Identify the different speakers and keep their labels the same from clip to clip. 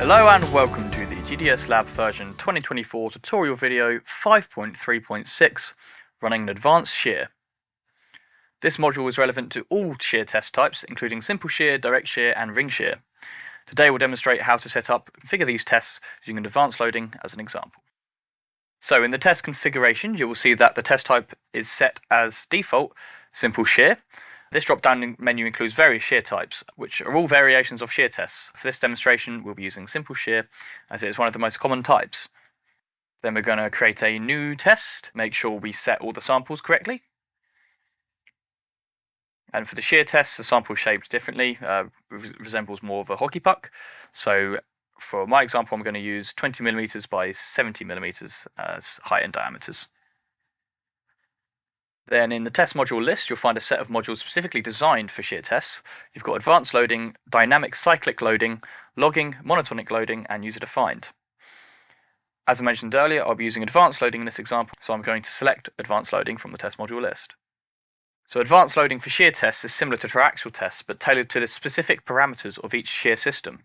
Speaker 1: Hello and welcome to the GDS Lab version 2024 tutorial video 5.3.6 running an advanced shear. This module is relevant to all shear test types, including simple shear, direct shear and ring shear. Today we'll demonstrate how to set up and configure these tests using an advanced loading as an example. So in the test configuration you will see that the test type is set as default simple shear. This drop-down menu includes various shear types, which are all variations of shear tests. For this demonstration, we'll be using simple shear, as it is one of the most common types. Then we're going to create a new test, make sure we set all the samples correctly. And for the shear test, the sample is shaped differently, resembles more of a hockey puck. So for my example, I'm going to use 20mm by 70mm as height and diameters. Then in the test module list, you'll find a set of modules specifically designed for shear tests. You've got advanced loading, dynamic cyclic loading, logging, monotonic loading, and user defined. As I mentioned earlier, I'll be using advanced loading in this example, so I'm going to select advanced loading from the test module list. So advanced loading for shear tests is similar to triaxial tests, but tailored to the specific parameters of each shear system.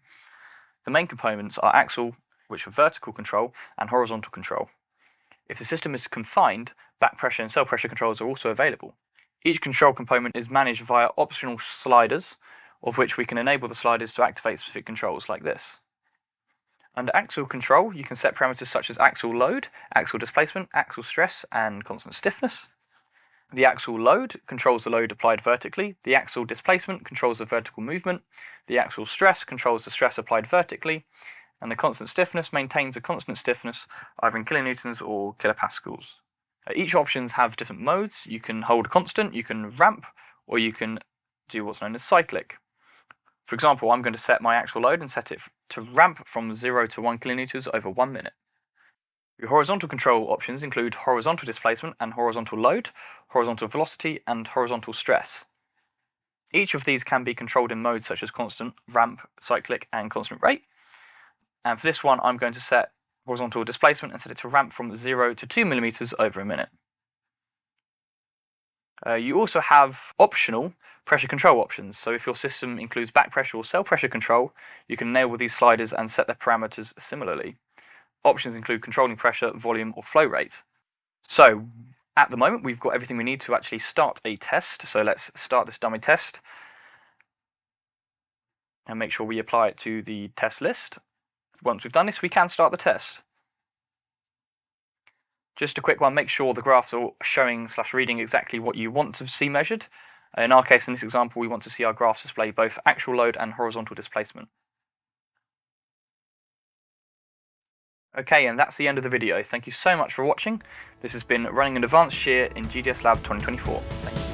Speaker 1: The main components are axial, which are vertical control, and horizontal control. If the system is confined, back pressure and cell pressure controls are also available. Each control component is managed via optional sliders, of which we can enable the sliders to activate specific controls like this. Under axial control, you can set parameters such as axial load, axial displacement, axial stress, and constant stiffness. The axial load controls the load applied vertically, the axial displacement controls the vertical movement, the axial stress controls the stress applied vertically, and the constant stiffness maintains a constant stiffness either in kilonewtons or kilopascals. Each options have different modes. You can hold constant, you can ramp, or you can do what's known as cyclic. For example, I'm going to set my actual load and set it to ramp from 0 to 1 kilonewtons over 1 minute. Your horizontal control options include horizontal displacement and horizontal load, horizontal velocity, and horizontal stress. Each of these can be controlled in modes such as constant, ramp, cyclic, and constant rate. And for this one, I'm going to set horizontal displacement and set it to ramp from 0 to 2mm over a minute. You also have optional pressure control options. So if your system includes back pressure or cell pressure control, you can enable these sliders and set their parameters similarly. Options include controlling pressure, volume, or flow rate. So at the moment, we've got everything we need to actually start a test. So let's start this dummy test and make sure we apply it to the test list. Once we've done this, we can start the test. Just a quick one, make sure the graphs are showing/reading exactly what you want to see measured. In our case, in this example, we want to see our graphs display both actual load and horizontal displacement. Okay, and that's the end of the video. Thank you so much for watching. This has been running an advanced shear in GDS Lab 2024. Thank you.